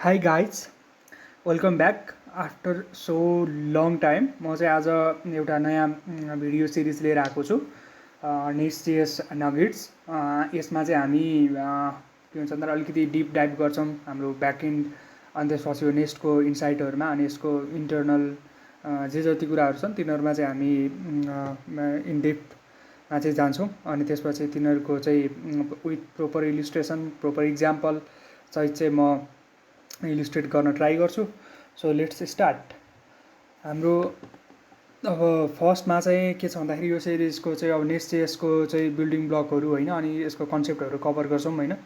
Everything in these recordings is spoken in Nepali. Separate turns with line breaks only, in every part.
Hi guys welcome back after so long time. म चाहिँ आज एउटा नयाँ भिडियो सिरिज लिएर आएको छु NestJS Nuggets। यसमा चाहिँ हामी के भन्छ भन्दा अलिकति डिप डाइभ गर्छौँ हाम्रो ब्याकएन्ड अनि त्यसपछि यो नेस्टको इन्साइटहरूमा अनि यसको इन्टरनल जे जति कुराहरू छन् तिनीहरूमा चाहिँ हामी इनडेप्थमा चाहिँ जान्छौँ अनि त्यसपछि तिनीहरूको चाहिँ with proper illustration proper example सहित चाहिँ म इलिस्ट्रेट गर्न ट्राई गर्छु। So let's start. हाम्रो अब फर्स्टमा चाहिँ के छ भन्दाखेरि यो सिरिजको चाहिँ अब नेस्टजेएसको चाहिँ बिल्डिङ ब्लकहरू होइन अनि यसको कन्सेप्टहरू कभर गर्छौँ होइन।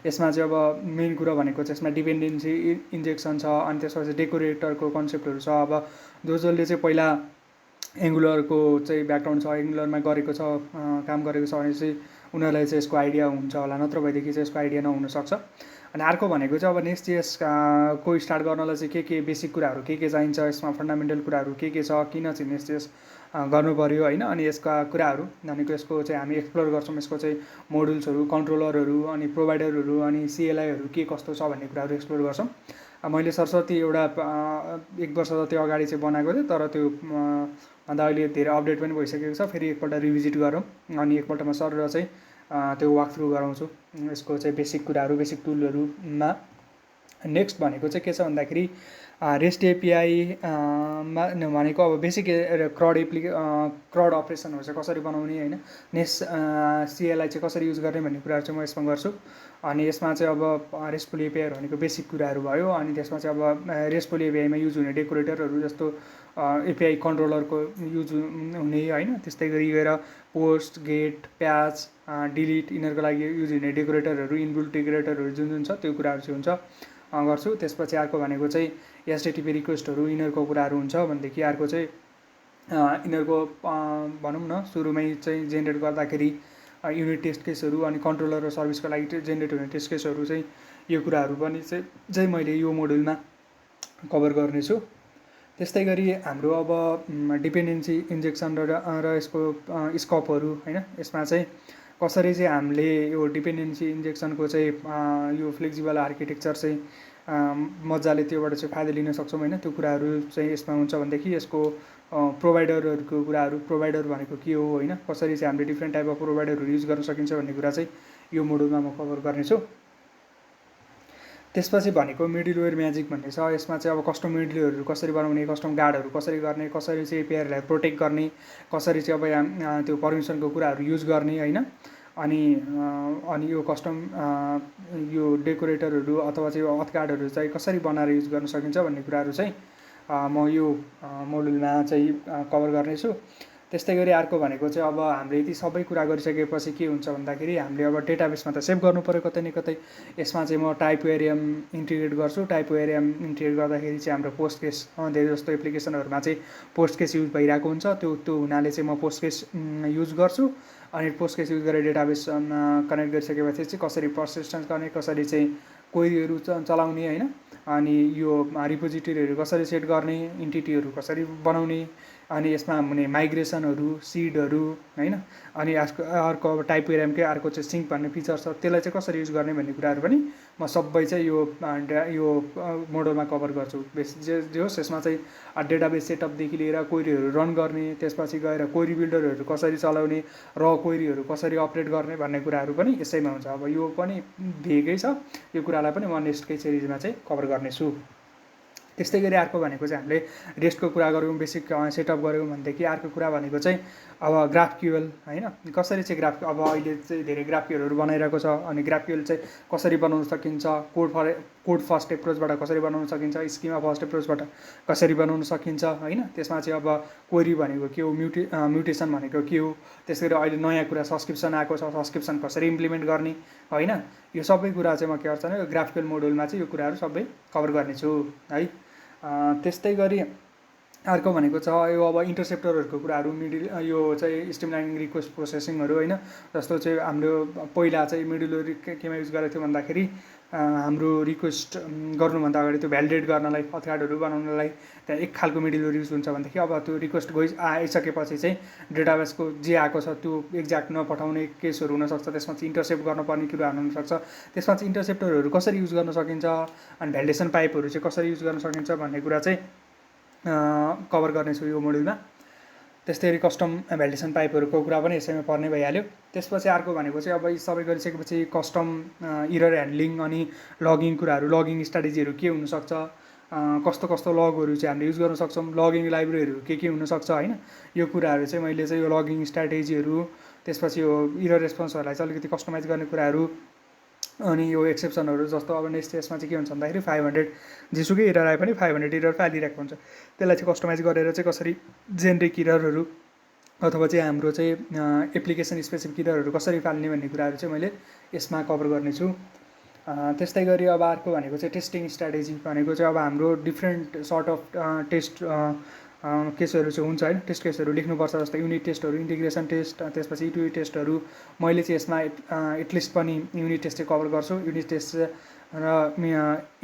यसमा चाहिँ अब मेन कुरा भनेको चाहिँ यसमा डिपेन्डेन्सी इन्जेक्सन छ अनि त्यसपछि डेकोरेटरको कन्सेप्टहरू छ। अब जसले चाहिँ पहिला एङ्गुलरको चाहिँ ब्याकग्राउन्ड छ, एङ्गुलरमा गरेको छ, काम गरेको छ भने चाहिँ उनीहरूलाई चाहिँ यसको आइडिया हुन्छ होला, नत्र भएदेखि चाहिँ यसको आइडिया नहुनसक्छ। अनि अर्को भनेको चाहिँ अब नेस्टजेएस को स्टार्ट गर्नलाई चाहिँ के बेसिक कुराहरू के चाहिन्छ, यसमा फन्डामेन्टल कुराहरू के छ, किन चाहिँ नेस्टजेएस गर्नु पऱ्यो होइन। अनि यसका कुराहरू भनेको यसको चाहिँ हामी एक्सप्लोर गर्छौँ, यसको चाहिँ मोडुल्सहरू, कन्ट्रोलरहरू अनि प्रोभाइडरहरू अनि सिएलआईहरू के कस्तो छ भन्ने कुराहरू एक्सप्लोर गर्छौँ। मैले सरस्वती एउटा 1 वर्ष जति अगाडि चाहिँ बनाएको थिएँ, तर त्यो भन्दा अहिले धेरै अपडेट पनि भइसकेको छ। फेरि एकपल्ट रिभिजिट गरौँ अनि एकपल्टमा सर चाहिँ त्यो वाक थ्रु गराउँछु यसको चाहिँ बेसिक कुराहरू, बेसिक टुलहरूमा। नेक्स्ट भनेको चाहिँ के छ भन्दाखेरि रेस्ट एपिआई मा भनेको अब बेसिक क्रड अपरेसनहरू चाहिँ कसरी बनाउने होइन, सिएलआई चाहिँ कसरी युज गर्ने भन्ने कुराहरू चाहिँ म यसमा गर्छु। अनि यसमा चाहिँ अब रेस्टफुल एपिआईहरू भनेको बेसिक कुराहरू भयो। अनि त्यसमा चाहिँ अब रेस्टफुल एपिआईमा युज हुने डेकोरेटरहरू जस्तो एपिआई कन्ट्रोलरको युज हुने होइन, त्यस्तै गरी गएर पोस्ट, गेट, प्याच, डिलिट यिनीहरूको लागि युज हुने डेकोरेटरहरू, इनबिल्ट डेकोरेटरहरू जुन जुन छ त्यो कुराहरू चाहिँ हुन्छ गर्छु। त्यसपछि अर्को भनेको चाहिँ एचटीटीपी रिक्वेस्टहरू यिनीहरूको कुराहरू हुन्छ भनेदेखि अर्को चाहिँ यिनीहरूको भनौँ न सुरुमै चाहिँ जेनेरेट गर्दाखेरि युनिट टेस्ट केसहरू अनि कन्ट्रोलर र सर्भिसको लागि जेनेरेट हुने टेस्ट केसहरू चाहिँ यो कुराहरू पनि चाहिँ मैले यो मोडुलमा कभर गर्नेछु। त्यस्तै गरी हाम्रो अब डिपेन्डेन्सी इन्जेक्सन र यसको स्कोपहरू होइन, यसमा चाहिँ कसरी चाहिँ हामीले यो डिपेन्डेन्सी इन्जेक्सनको चाहिँ यो फ्लेक्सिबल आर्किटेक्चर चाहिँ मजाले त्योबाट चाहिँ फाइदा लिन सक्छौँ होइन, त्यो कुराहरू चाहिँ यसमा हुन्छ भनेदेखि यसको प्रोभाइडरहरूको कुराहरू, प्रोभाइडर भनेको के हो होइन, कसरी चाहिँ हामीले डिफ्रेन्ट टाइप अफ प्रोभाइडरहरू युज गर्न सकिन्छ भन्ने कुरा चाहिँ यो मोडुलमा म कभर गर्नेछु। त्यसपछि भनेको मिडलवेयर म्याजिक भन्ने छ। यसमा चाहिँ अब कस्टम मिडलवेयरहरू कसरी बनाउने, कस्टम गार्डहरू कसरी गर्ने, कसरी चाहिँ एपिआईहरूलाई प्रोटेक्ट गर्ने, कसरी चाहिँ अब त्यो पर्मिसनको कुराहरू युज गर्ने होइन। अनि यो कस्टम यो डेकोरेटरहरू अथवा चाहिँ अथ गार्डहरू चाहिँ कसरी बनाएर युज गर्न सकिन्छ भन्ने कुराहरू चाहिँ म यो मोडुलमा चाहिँ कभर गर्नेछु। त्यस्तै गरी अर्को भनेको चाहिँ अब हामीले यति सबै कुरा गरिसकेपछि के हुन्छ भन्दाखेरि हामीले अब डेटाबेसमा त सेभ गर्नु पऱ्यो कतै न कतै। यसमा चाहिँ म TypeORM इन्टिग्रेट गर्छु। TypeORM इन्टिग्रेट गर्दाखेरि चाहिँ हाम्रो पोस्ट केस धेरै जस्तो एप्लिकेसनहरूमा चाहिँ पोस्ट केस युज भइरहेको हुन्छ, त्यो हुनाले चाहिँ म पोस्ट केस युज गर्छु। अनि पोस्ट केस युज गरेर डेटाबेस कनेक्ट गरिसकेपछि चाहिँ कसरी पर्सिस्टेन्स गर्ने, कसरी चाहिँ क्वेरीहरू चलाउने होइन, अनि यो रिपोजिटरीहरू कसरी सेट गर्ने, इन्टिटीहरू कसरी बनाउने, अनि यसमा हुने माइग्रेसनहरू, सिडहरू होइन, अनि अर्को अब TypeORMकै अर्को चाहिँ सिङ्क भन्ने फिचर छ, त्यसलाई चाहिँ कसरी युज गर्ने भन्ने कुराहरू पनि म सबै चाहिँ यो मोडलमा कभर गर्छु। जे होस् यसमा चाहिँ डेटाबेस सेटअपदेखि लिएर क्वेरीहरू रन गर्ने, त्यसपछि गएर क्वेरी बिल्डरहरू कसरी चलाउने, र क्वेरीहरू कसरी अपडेट गर्ने भन्ने कुराहरू पनि यसैमा हुन्छ। अब यो पनि भेगै छ, यो कुरालाई पनि म नेक्स्टकै सिरिजमा चाहिँ कभर गर्नेछु। त्यस्तै गरी अर्को भनेको चाहिँ हामीले रेस्टको कुरा गऱ्यौँ, बेसिक सेटअप गऱ्यौँ भनेदेखि अर्को कुरा भनेको चाहिँ अब GraphQL होइन, कसरी चाहिँ अब अहिले चाहिँ धेरै GraphQLहरू बनाइरहेको छ। अनि GraphQL चाहिँ कसरी बनाउन सकिन्छ, कोड फर्स्ट एप्रोचबाट कसरी बनाउन सकिन्छ, स्किमा फर्स्ट एप्रोचबाट कसरी बनाउन सकिन्छ होइन। त्यसमा चाहिँ अब क्वेरी भनेको के हो, म्युटेसन भनेको के हो, त्यसै गरी अहिले नयाँ कुरा सब्सक्रिप्सन आएको छ, सब्सक्रिप्सन कसरी इम्प्लिमेन्ट गर्ने होइन, यो सबै कुरा चाहिँ म के गर्छु भने GraphQL मोडुलमा चाहिँ यो कुराहरू सबै कभर गर्नेछु है। त्यस्तै गरी अर्को भनेको छ यो अब इन्टरसेप्टरहरूको कुराहरू, यो चाहिँ स्ट्रिमलाइन रिक्वेस्ट प्रोसेसिङहरू होइन। जस्तो चाहिँ हाम्रो पहिला चाहिँ मिडलवेयर केमा युज गरेको थियो भन्दाखेरि हाम्रो रिक्वेस्ट गर्नुभन्दा अगाडि त्यो भ्यालिडेट गर्नलाई अथगाडहरू बनाउनलाई त्यहाँ एक खालको मिडलवेयर युज हुन्छ भनेदेखि अब त्यो रिक्वेस्ट आइसकेपछि चाहिँ डेटाबेसको जे आएको छ त्यो एक्ज्याक्ट नपठाउने केसहरू हुनसक्छ। त्यसमा चाहिँ इन्टरसेप्ट गर्नुपर्ने कुराहरू हुनसक्छ। त्यसमा चाहिँ इन्टरसेप्टरहरू कसरी युज गर्न सकिन्छ अनि भ्यालिडेसन पाइपहरू चाहिँ कसरी युज गर्न सकिन्छ भन्ने कुरा चाहिँ कभर गर्नेछु यो मोड्युलमा। त्यस्तै गरी कस्टम भ्यालिडेसन पाइपहरूको कुरा पनि यसैमा पर्ने भइहाल्यो। त्यसपछि अर्को भनेको चाहिँ अब सबै गरिसकेपछि कस्टम इरर ह्यान्डलिङ अनि लगिङ कुराहरू, लगिङ स्ट्राटेजीहरू के हुनसक्छ, कस्तो कस्तो लगहरू चाहिँ हामीले युज गर्न सक्छौँ, लगिङ लाइब्रेरीहरू के हुनसक्छ होइन। यो कुराहरू चाहिँ मैले चाहिँ यो लगिङ स्ट्राटेजीहरू, त्यसपछि यो इरर रेस्पोन्सहरूलाई चाहिँ अलिकति कस्टमाइज गर्ने कुराहरू, अनि यो एक्सेप्सनहरू जस्तो अब नेस्टजेएसमा चाहिँ के हुन्छ भन्दाखेरि 500 जेसुकै इरर आए पनि 500 इरर फालिरहेको हुन्छ। त्यसलाई चाहिँ कस्टमाइज गरेर चाहिँ कसरी जेनरिक इररहरू अथवा चाहिँ हाम्रो चाहिँ एप्लिकेसन स्पेसिफिक इररहरू कसरी फाल्ने भन्ने कुराहरू चाहिँ मैले यसमा कभर गर्नेछु। त्यस्तै गरी अब अर्को भनेको चाहिँ टेस्टिङ स्ट्राटेजी भनेको चाहिँ अब हाम्रो डिफ्रेन्ट सर्ट अफ टेस्ट केसहरू चाहिँ हुन्छ होइन। टेस्ट केसहरू लेख्नुपर्छ जस्तो युनिट टेस्टहरू, इन्टिग्रेसन टेस्ट, त्यसपछि युटिलिटी टेस्टहरू। मैले चाहिँ यसमा एटलिस्ट पनि युनिट टेस्ट चाहिँ कभर गर्छु। युनिट टेस्ट र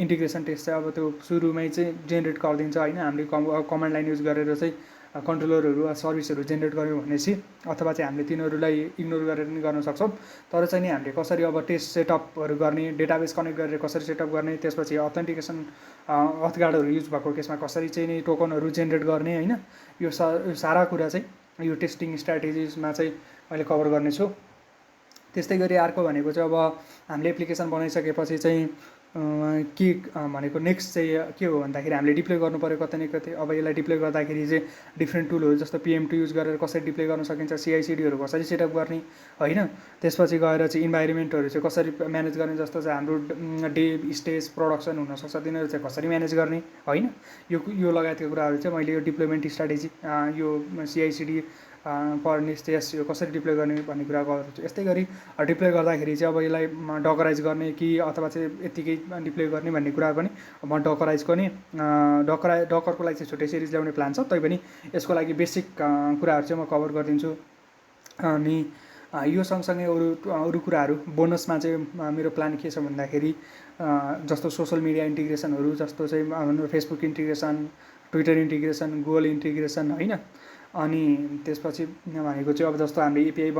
इन्टिग्रेसन टेस्ट चाहिँ अब त्यो सुरुमै चाहिँ जेनेरेट गरिदिन्छ होइन। हामीले कमान्ड लाइन युज गरेर चाहिँ कन्ट्रोलरहरू सर्भिसहरू जेनेरेट गऱ्यौँ भनेपछि, अथवा चाहिँ हामीले तिनीहरूलाई इग्नोर गरेर पनि गर्न सक्छौँ। तर चाहिँ नि हामीले कसरी अब टेस्ट सेटअपहरू गर्ने, डेटाबेस कनेक्ट गरेर कसरी सेटअप गर्ने, त्यसपछि अथेन्टिकेसन अथगाडहरू युज भएको केसमा कसरी चाहिँ नि टोकनहरू जेनेरेट गर्ने होइन। यो सारा कुरा चाहिँ यो टेस्टिङ स्ट्राटेजिजमा चाहिँ मैले कभर गर्नेछु। त्यस्तै गरी अर्को भनेको चाहिँ अब हामीले एप्लिकेसन बनाइसकेपछि चाहिँ के भनेको नेक्स्ट चाहिँ के हो भन्दाखेरि हामीले डिप्लोय गर्नु पऱ्यो कतै न कतै। अब यसलाई डिप्लोय गर्दाखेरि चाहिँ डिफ्रेन्ट टुलहरू जस्तो PM2 युज गरेर कसरी डिप्लोय गर्न सकिन्छ, CI/CDहरू कसरी सेटअप गर्ने होइन। त्यसपछि गएर चाहिँ इन्भाइरोमेन्टहरू चाहिँ कसरी म्यानेज गर्ने, जस्तो चाहिँ हाम्रो डेभ, स्टेज, प्रडक्सन हुनसक्छ, तिनीहरू चाहिँ कसरी म्यानेज गर्ने होइन। यो लगायतका कुराहरू चाहिँ मैले यो डिप्लोयमेन्ट स्ट्राटेजी, यो CI/CD फर नेस्टजेएस यो कसरी डिप्लोय गर्ने भन्ने कुरा गर्छु। यस्तै गरी डिप्लोय गर्दाखेरि चाहिँ अब यसलाई डकराइज गर्ने कि अथवा चाहिँ यत्तिकै डिप्लोय गर्ने भन्ने कुरा पनि म डकराइजको नि डकरको लागि चाहिँ छुट्टै सिरिज ल्याउने प्लान छ। तैपनि यसको लागि बेसिक कुराहरू चाहिँ म कभर गरिदिन्छु। अनि यो सँगसँगै अरू कुराहरू बोनसमा चाहिँ मेरो प्लान के छ भन्दाखेरि जस्तो सोसल मिडिया इन्टिग्रेसनहरू, जस्तो चाहिँ Facebook integration, Twitter integration, Google integration होइन। अनि त्यसपछि भनेको चाहिँ अब जस्तो हामीले एपिआई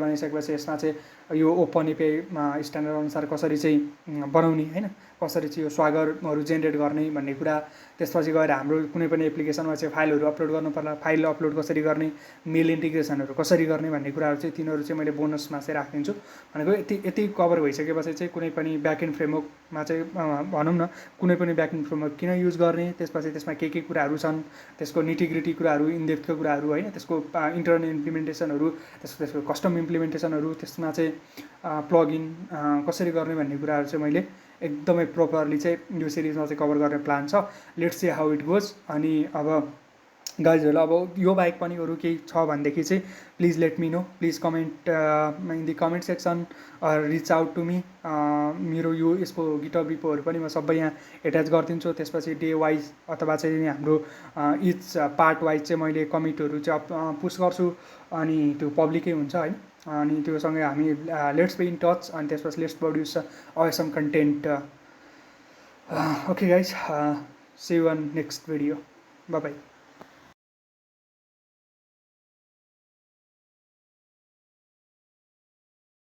बनाइसकेपछि यसमा चाहिँ यो ओपन एपिआई स्ट्यान्डर्ड अनुसार कसरी चाहिँ बनाउने होइन, कसरी चाहिँ यो स्वागरहरू जेनेरेट गर्ने भन्ने कुरा। त्यसपछि गएर हाम्रो कुनै पनि एप्लिकेसनमा चाहिँ फाइलहरू अपलोड गर्नु पर्ला, फाइल अपलोड कसरी गर्ने, मेल इन्टिग्रेसनहरू कसरी गर्ने भन्ने कुराहरू चाहिँ तिनीहरू चाहिँ मैले बोनसमा चाहिँ राखिदिन्छु। भनेको यति कभर भइसकेपछि चाहिँ कुनै पनि ब्याकएन्ड फ्रेमवर्कमा चाहिँ भनौँ न कुनै पनि ब्याकएन्ड फ्रेमवर्क किन युज गर्ने, त्यसपछि त्यसमा के कुराहरू छन्, त्यसको निटिग्रिटी कुराहरू, इनडेप्थको कुराहरू होइन, त्यसको इन्टरनल इम्प्लिमेन्टेसनहरू, त्यसको कस्टम इम्प्लिमेन्टेसनहरू, त्यसमा चाहिँ प्लगइन कसरी गर्ने भन्ने कुराहरू चाहिँ मैले एकदमै प्रोपरली चाहिँ यो सिरिजमा चाहिँ कभर गर्ने प्लान छ। Let's see how it goes. अनि अब गाइजहरूलाई अब यो बाहेक पनि अरू केही छ भनेदेखि चाहिँ please let me know, please comment in the comment section, reach out to me. मेरो यो यसको गिटहब रिपोहरू पनि म सबै यहाँ एट्याच गरिदिन्छु। त्यसपछि डे वाइज अथवा चाहिँ हाम्रो इच पार्ट वाइज चाहिँ मैले कमिटहरू चाहिँ पुस्ट गर्छु अनि त्यो पब्लिकै हुन्छ होइन। अनि त्योसँगै हामी लेट्स बी इन टच अनि त्यसपछि let's produce awesome content. Okay guys, see you on next video, bye by.